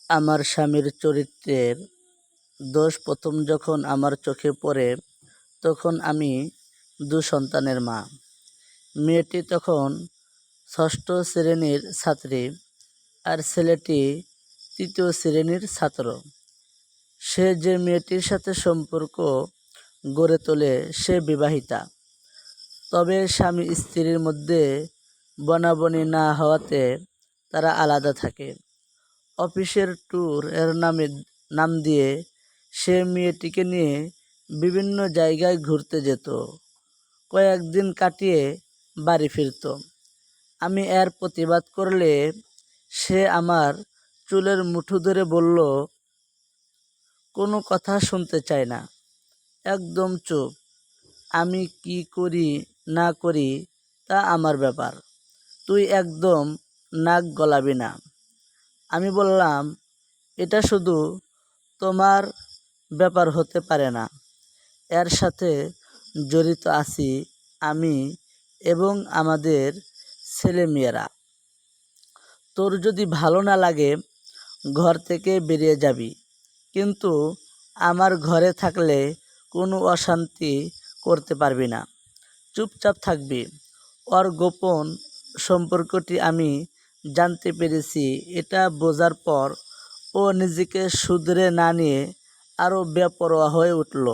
আমার স্বামীর চরিত্রের দোষ প্রথম যখন আমার চোখে পড়ে তখন আমি দুসন্তানের মা। মেয়েটি তখন ষষ্ঠ শ্রেণীর ছাত্রী আর ছেলেটি তৃতীয় শ্রেণীর ছাত্র। সে যে মেয়েটির সাথে সম্পর্ক গড়ে তোলে সে বিবাহিতা, তবে স্বামী স্ত্রীর মধ্যে বনাবনি না হওয়াতে তারা আলাদা থাকে। অফিসের ট্যুর এর নাম দিয়ে সে মেয়েটিকে নিয়ে বিভিন্ন জায়গায় ঘুরতে যেত, কয়েকদিন কাটিয়ে বাড়ি ফিরত। আমি এর প্রতিবাদ করলে সে আমার চুলের মুঠো ধরে বলল, কোনো কথা শুনতে চায় না, একদম চুপ। আমি কি করি না করি তা আমার ব্যাপার, তুই একদম নাক গলাবি না। আমি বললাম, এটা শুধু তোমার ব্যাপার হতে পারে না, এর সাথে জড়িত আছি আমি এবং আমাদের ছেলেমেয়েরা। তোর যদি ভালো না লাগে ঘর থেকে বেরিয়ে যাবি, কিন্তু আমার ঘরে থাকলে কোনো অশান্তি করতে পারবি না, চুপচাপ থাকবি। ওর গোপন সম্পর্কটি আমি জানতে পেরেছি। এটা বোঝার পর ও নিজেকে শুধরে না নিয়ে আরও বেপরোয়া হয়ে উঠল।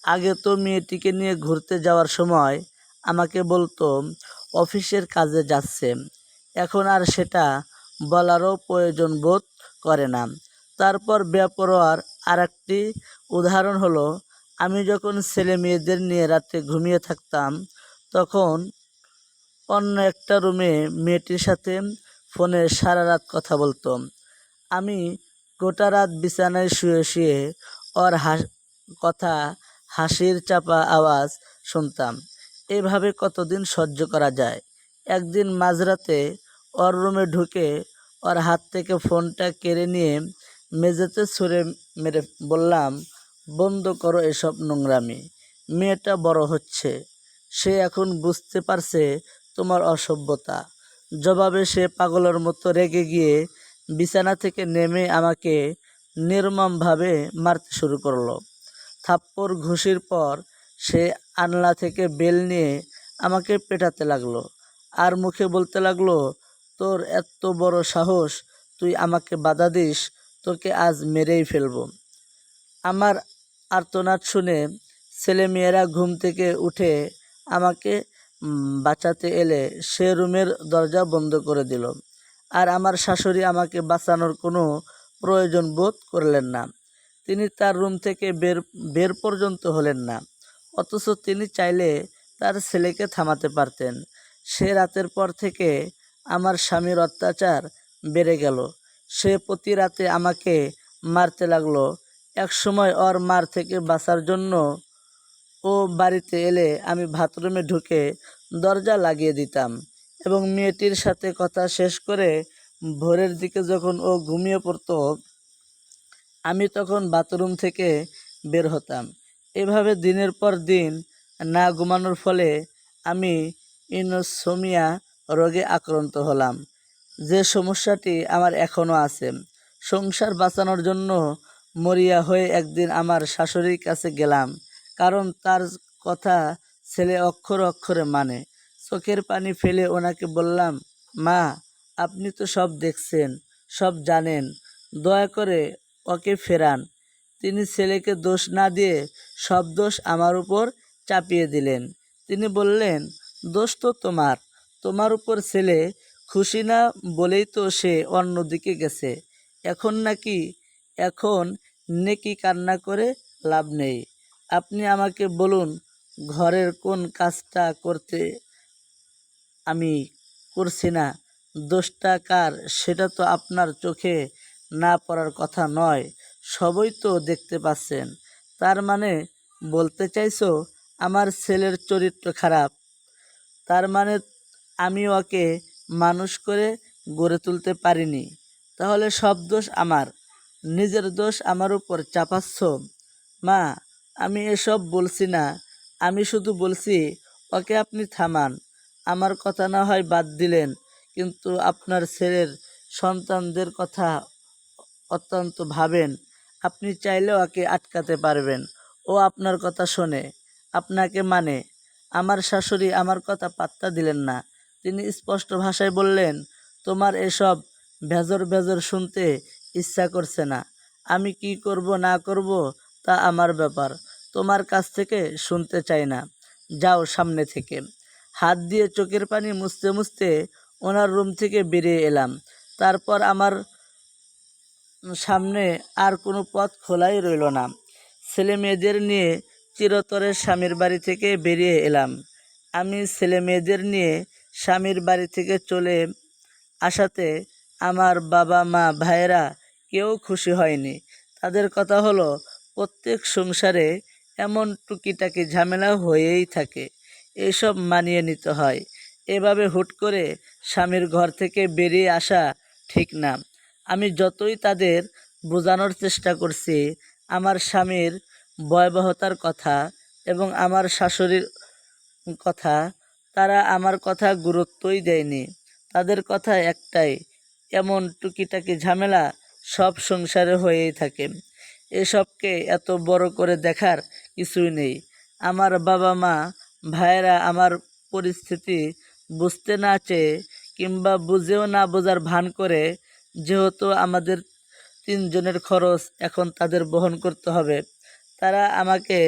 আগে তো মেয়েটিকে নিয়ে ঘুরতে যাওয়ার সময় আমাকে বলতো অফিসের কাজে যাচ্ছে, এখন আর সেটা বলারও প্রয়োজন বোধ করে না। তারপর বেপরোয়ার আরেকটি উদাহরণ হলো, আমি যখন ছেলে মেয়েদের নিয়ে রাতে ঘুমিয়ে থাকতাম তখন অন্য একটা রুমে মেয়েটির সাথে ফোনে সারা রাত কথা বলতো। আমি গোটা রাত বিছানায় শুয়ে শুয়ে ওর কথা, হাসির চাপা আওয়াজ শুনতাম। এভাবে কতদিন সহ্য করা যায়? একদিন মাঝরাতে ওর রুমে ঢুকে ওর হাত থেকে ফোনটা কেড়ে নিয়ে মেঝেতে ছুঁড়ে মেরে বললাম, বন্ধ করো এসব নোংরামি। মেয়েটা বড় হচ্ছে, সে এখন বুঝতে পারছে তোমার অসভ্যতা। জবাবে সে পাগলের মতো রেগে গিয়ে বিছানা থেকে নেমে আমাকে নির্মমভাবে মারতে শুরু করলো। থাপ্পড় ঘুষির পর সে আনলা থেকে বেল নিয়ে আমাকে পেটাতে লাগলো আর মুখে বলতে লাগলো, তোর এত বড় সাহস, তুই আমাকে বাধা দিস, তোকে আজ মেরেই ফেলবো। আমার আর্তনাদ শুনে ছেলেমেয়েরা ঘুম থেকে উঠে আমাকে বাঁচাতে এলে সে রুমের দরজা বন্ধ করে দিল। আর আমার শাশুড়ি আমাকে বাঁচানোর কোনো প্রয়োজন বোধ করলেন না। তিনি তার রুম থেকে বের পর্যন্ত হলেন না, অথচ তিনি চাইলে তার ছেলেকে থামাতে পারতেন। সে রাতের পর থেকে আমার স্বামীর অত্যাচার বেড়ে গেল। সে প্রতি রাতে আমাকে মারতে লাগলো। একসময় ওর মার থেকে বাঁচার জন্য ও বাড়িতে এলে আমি বাথরুমে ঢুকে দরজা লাগিয়ে দিতাম এবং মেয়েটির সাথে কথা শেষ করে ভোরের দিকে যখন ও ঘুমিয়ে পড়তো আমি তখন বাথরুম থেকে বের হতাম। এভাবে দিনের পর দিন না ঘুমানোর ফলে আমি ইনসোমিয়া রোগে আক্রান্ত হলাম, যে সমস্যাটি আমার এখনও আছে। সংসার বাঁচানোর জন্য মরিয়া হয়ে একদিন আমার শাশুড়ির কাছে গেলাম, কারণ তার কথা ছেলে অক্ষরে অক্ষরে মানে। চোখের পানি ফেলে ওনাকে বললাম, মা, আপনি তো সব দেখছেন, সব জানেন, দয়া করে ওকে ফেরান। তিনি ছেলেকে দোষ না দিয়ে সব দোষ আমার উপর চাপিয়ে দিলেন। তিনি বললেন, দোষ তো তোমার, তোমার উপর ছেলে খুশি না বলেই তো সে অন্যদিকে গেছে। এখন নেকি কান্না করে লাভ নেই। আপনি আমাকে বলুন, ঘরের কোন কাজটা করতে আমি করছি না, দোষটা কার সেটা তো আপনার চোখে না পড়ার কথা নয়, সবই তো দেখতে পাচ্ছেন। তার মানে বলতে চাইছো আমার ছেলের চরিত্র খারাপ? তার মানে আমি ওকে মানুষ করে গড়ে তুলতে পারিনি? তাহলে সব দোষ আমার, নিজের দোষ আমার উপর চাপাচ্ছ? মা, আমি এসব বলছি না, আমি শুধু বলছি ওকে আপনি থামান। আমার কথা না হয় বাদ দিলেন, কিন্তু আপনার ছেলের সন্তানদের কথা অত্যন্ত ভাবেন, আপনি চাইলেও ওকে আটকাতে পারবেন। ও আপনার কথা শোনে, আপনাকে মানে। আমার শাশুড়ি আমার কথা পাত্তা দিলেন না। তিনি স্পষ্ট ভাষায় বললেন, তোমার এসব ভেজর ভেজর শুনতে ইচ্ছা করছে না। আমি কি করব না করব তা আমার ব্যাপার, তোমার কাছ থেকে শুনতে চাই না। যাও সামনে থেকে। হাত দিয়ে চোখের পানি মুছতে মুছতে ওনার রুম থেকে বেরিয়ে এলাম। তারপর আমার সামনে আর কোনো পথ খোলাই রইল না। ছেলে মেয়েদের নিয়ে চিরতরে স্বামীর বাড়ি থেকে বেরিয়ে এলাম। আমি ছেলে মেয়েদের নিয়ে স্বামীর বাড়ি থেকে চলে আসাতে আমার বাবা মা ভাইয়েরা কেউ খুশি হয়নি। তাদের কথা হলো, প্রত্যেক সংসারে এমন টুকিটাকি ঝামেলা হয়েই থাকে, এসব মানিয়ে নিতে হয়। এভাবে হুট করে স্বামীর ঘর থেকে বেরিয়ে আসা ঠিক না। আমি যতই তাদের বোঝানোর চেষ্টা করছি আমার স্বামীর ভয়াবহতার কথা এবং আমার শাশুড়ির কথা, তারা আমার কথা গুরুত্বই দেয়নি। তাদের কথা একটাই, এমন টুকিটাকি ঝামেলা সব সংসারে হয়েই থাকে, এসবকে এত বড় করে দেখার কিছুই নেই। আমার বাবা মা ভাইয়েরা আমার পরিস্থিতি বুঝতে না চেয়ে কিংবা বুঝেও না বোঝার ভান করে, যেহেতু আমাদের তিনজনের খরচ এখন তাদের বহন করতে হবে, তারা আমাকে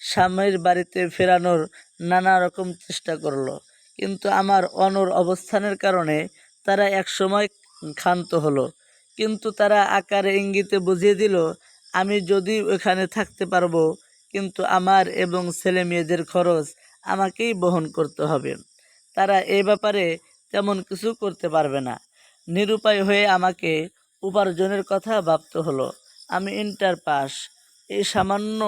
স্বামীর বাড়িতে ফেরানোর নানা রকম চেষ্টা করলো। কিন্তু আমার অনুর অবস্থানের কারণে তারা একসময় ক্ষান্ত হলো। কিন্তু তারা আকারে ইঙ্গিতে বুঝিয়ে দিল, আমি যদি ওখানে থাকতে পারবো, কিন্তু আমার এবং ছেলে মেয়েদের খরচ আমাকেই বহন করতে হবে। তারা এ ব্যাপারে তেমন কিছু করতে পারবে না। নিরুপায় হয়ে আমাকে উপার্জনের কথা ভাবতে হলো। আমি ইন্টার পাস, এই সামান্য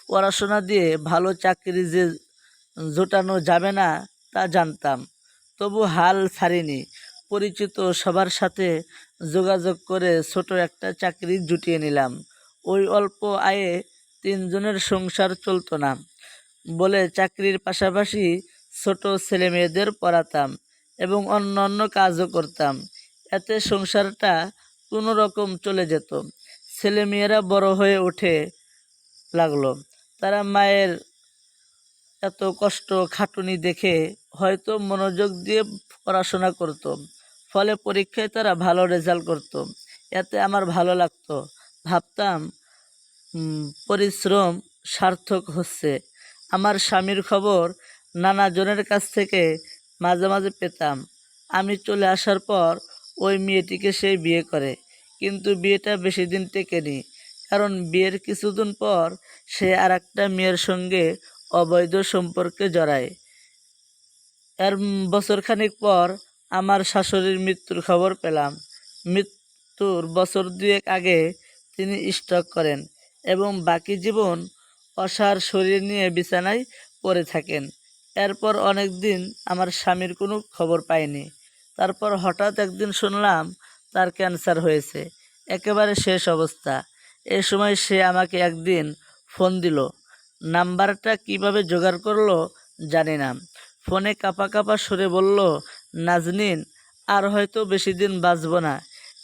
পড়াশোনা দিয়ে ভালো চাকরি যে জোটানো যাবে না তা জানতাম, তবু হাল ছাড়িনি। পরিচিত সবার সাথে যোগাযোগ করে ছোট একটা চাকরি জুটিয়ে নিলাম। ওই অল্প আয়ে তিনজনের সংসার চলতো না বলে চাকরির পাশাপাশি ছোট ছেলে মেয়েদের পড়াতাম এবং অন্যান্য কাজও করতাম। এতে সংসারটা কোনো রকম চলে যেত। ছেলে মেয়েরা বড় হয়ে ওঠে লাগলো। তারা মায়ের এত কষ্ট খাটুনি দেখে হয়তো মনোযোগ দিয়ে পড়াশোনা করত, ফলে পরীক্ষায় তারা ভালো রেজাল্ট করত। এতে আমার ভালো লাগতো। ভাবতাম পরিশ্রম সার্থক হচ্ছে। আমার স্বামীর খবর নানা জনের কাছ থেকে মাঝে মাঝে পেতাম। আমি চলে আসার পর ওই মেয়েটিকে সে বিয়ে করে, কিন্তু বিয়েটা বেশি দিন টেকেনি। কারণ বিয়ের কিছুদিন পর সে আর একটা মেয়ের সঙ্গে অবৈধ সম্পর্কে জড়ায়। এর বছরখানেক পর আমার শাশুড়ির মৃত্যুর খবর পেলাম। মৃত্যুর বছর দুয়েক আগে তিনি স্ট্রোক করেন এবং বাকি জীবন অসাড় শরীর নিয়ে বিছানায় পড়ে থাকেন। এরপর অনেক দিন আমার স্বামীর কোনো খবর পাইনি। তারপর হঠাৎ একদিন শুনলাম তার ক্যান্সার হয়েছে, একেবারে শেষ অবস্থা। এ সময় সে আমাকে একদিন ফোন দিল। নাম্বারটা কিভাবে জোগাড় করলো জানি না। ফোনে কাঁপা কাঁপা সুরে বলল, নাজনীন, আর হয়তো বেশি দিন বাঁচব না।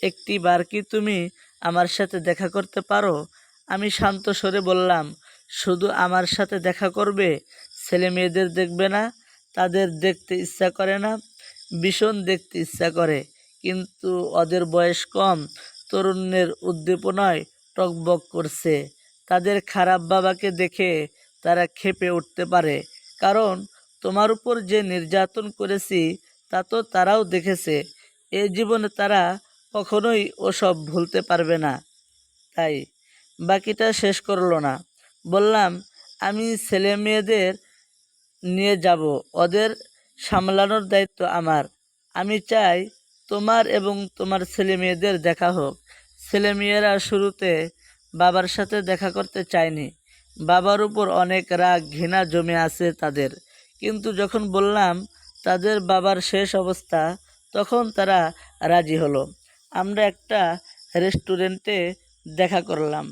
একটি বার কি তুমি আমার সাথে দেখা করতে পারো? আমি শান্ত স্বরে বললাম, শুধু আমার সাথে দেখা করবে? ছেলে মেয়েদের দেখবে না? তাদের দেখতে ইচ্ছা করে না? ভীষণ দেখতে ইচ্ছা করে, কিন্তু ওদের বয়স কম, তরুণের উদ্দীপনায় টকবক করছে। তাদের খারাপ বাবাকে দেখে তারা ক্ষেপে উঠতে পারে, কারণ তোমার উপর যে নির্যাতন করেছি তা তো তারাও দেখেছে। এ জীবনে তারা কখনোই ওসব ভুলতে পারবে না। তাই বাকিটা শেষ করলো না। বললাম, আমি ছেলে মেয়েদের নিয়ে যাব, ওদের সামলানোর দায়িত্ব আমার। আমি চাই তোমার এবং তোমার ছেলে মেয়েদের দেখা হোক। ছেলে মেয়েরা শুরুতে বাবার সাথে দেখা করতে চায়নি। বাবার উপর অনেক রাগ ঘৃণা জমে আছে তাদের। কিন্তু যখন বললাম তাদের বাবার শেষ অবস্থা, তখন তারা রাজি হলো। আমরা একটা রেস্টুরেন্টে দেখা করলাম।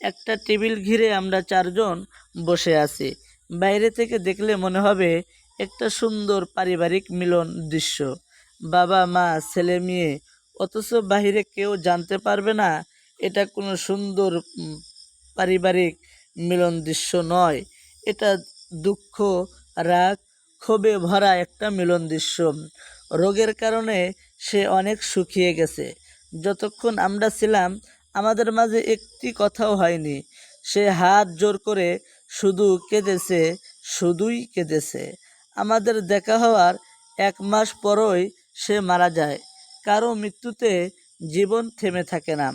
একটা টেবিল ঘিরে আমরা চারজন বসে আছি। বাইরে থেকে দেখলে মনে হবে একটা সুন্দর পারিবারিক মিলন দৃশ্য। বাবা মা ছেলে মেয়ে, অথচ বাহিরে কেউ জানতে পারবে না এটা কোনো সুন্দর পারিবারিক মিলন দৃশ্য নয়, এটা দুঃখ, রাগ, ক্ষোভে ভরা একটা মিলন দৃশ্য। রোগের কারণে সে অনেক শুকিয়ে গেছে। যতক্ষণ আমরা ছিলাম আমাদের মাঝে একটি কথাও হয়নি। সে হাত জোর করে শুধু কেঁদেছে, শুধুই কেঁদেছে। আমাদের দেখা হওয়ার 1 মাস পরই সে মারা যায়। কারো মৃত্যুতে জীবন থেমে থাকে না,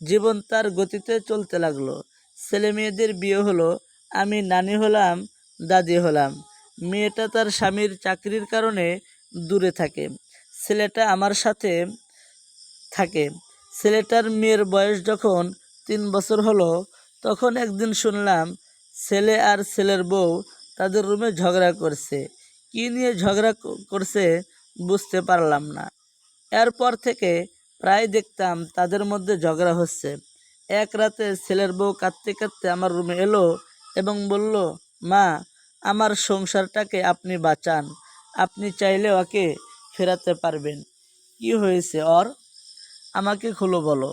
জীবন তার গতিতে চলতে লাগলো। ছেলে মেয়েদের বিয়ে হলো, আমি নানি হলাম, দাদি হলাম। মেয়েটা তার স্বামীর চাকরির কারণে দূরে থাকে, ছেলেটা আমার সাথে থাকে। ছেলেটার মেয়ের বয়স যখন 3 বছর হলো, তখন একদিন শুনলাম ছেলে আর ছেলের বউ তাদের রুমে ঝগড়া করছে। কী নিয়ে ঝগড়া করছে বুঝতে পারলাম না। এরপর থেকে প্রায় দেখতাম তাদের মধ্যে ঝগড়া হচ্ছে। এক রাতে ছেলের বউ কাঁদতে কাঁদতে আমার রুমে এলো এবং বলল, মা, আমার সংসারটাকে আপনি বাঁচান, আপনি চাইলে ওকে ফেরাতে পারবেন। কি হয়েছে ওর? আমাকে খুলে বলো।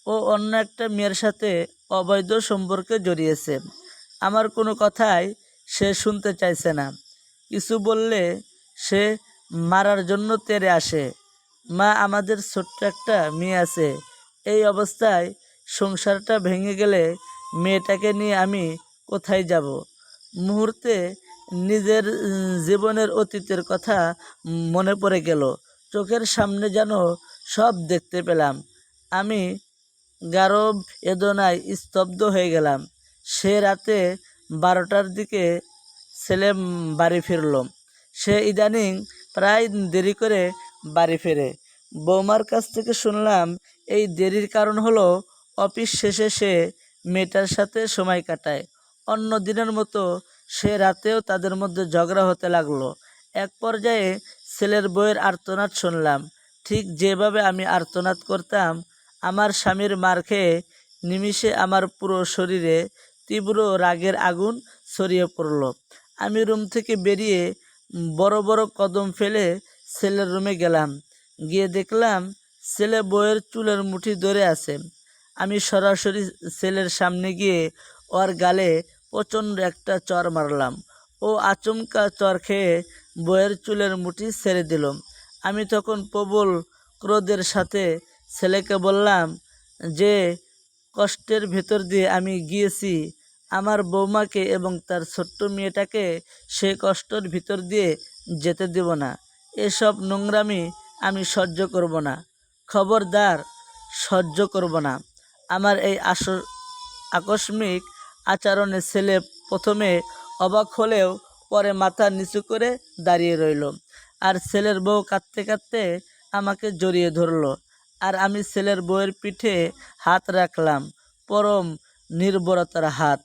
ও অন্য একটা মেয়ের সাথে অবৈধ সম্পর্কে জড়িয়েছে। আমার কোনো কথাই সে শুনতে চাইছে না। কিছু বললে সে মারার জন্য তেড়ে আসে। মা, আমাদের ছোট্ট একটা মেয়ে আছে। এই অবস্থায় সংসারটা ভেঙে গেলে মেয়েটাকে নিয়ে আমি কোথায় যাব? মুহূর্তে নিজের জীবনের অতীতের কথা মনে পড়ে গেল। চোখের সামনে যেন সব দেখতে পেলাম। আমি গারব বেদনায় স্তব্ধ হয়ে গেলাম। সে রাতে 12টার দিকে ছেলে বাড়ি ফিরল। সে ইদানিং প্রায় দেরি করে বাড়ি ফেরে। বৌমার কাছ থেকে শুনলাম এই দেরির কারণ হলো অফিস শেষে সে মেয়েটার সাথে সময় কাটায়। অন্য দিনের মতো সে রাতেও তাদের মধ্যে ঝগড়া হতে লাগলো। এক পর্যায়ে ছেলের বউয়ের আর্তনাদ শুনলাম, ঠিক যেভাবে আমি আর্তনাদ করতাম। আমার স্বামীর মার খেয়ে নিমিষে আমার পুরো শরীরে তীব্র রাগের আগুন ছড়িয়ে পড়ল। আমি রুম থেকে বেরিয়ে বড় বড় কদম ফেলে ছেলের রুমে গেলাম। গিয়ে দেখলাম ছেলে বউয়ের চুলের মুঠি ধরে আছে। আমি সরাসরি ছেলের সামনে গিয়ে ওর গালে প্রচণ্ড একটা চর মারলাম। ও আচমকা চর খেয়ে বউয়ের চুলের মুঠি ছেড়ে দিল। আমি তখন প্রবল ক্রোধের সাথে ছেলেকে বললাম, যে কষ্টের ভেতর দিয়ে আমি গিয়েছি, আমার বৌমাকে এবং তার ছোট্ট মেয়েটাকে সে কষ্টের ভিতর দিয়ে যেতে দেব না। এসব নোংরামি আমি সহ্য করব না, খবরদার সহ্য করব না। আমার এই আকস্মিক আচরণে ছেলে প্রথমে অবাক হলেও পরে মাথা নিচু করে দাঁড়িয়ে রইল। আর ছেলের বউ কাঁদতে কাঁদতে আমাকে জড়িয়ে ধরল। আর আমি ছেলের বউয়ের পিঠে হাত রাখলাম, পরম নির্ভরতার হাত।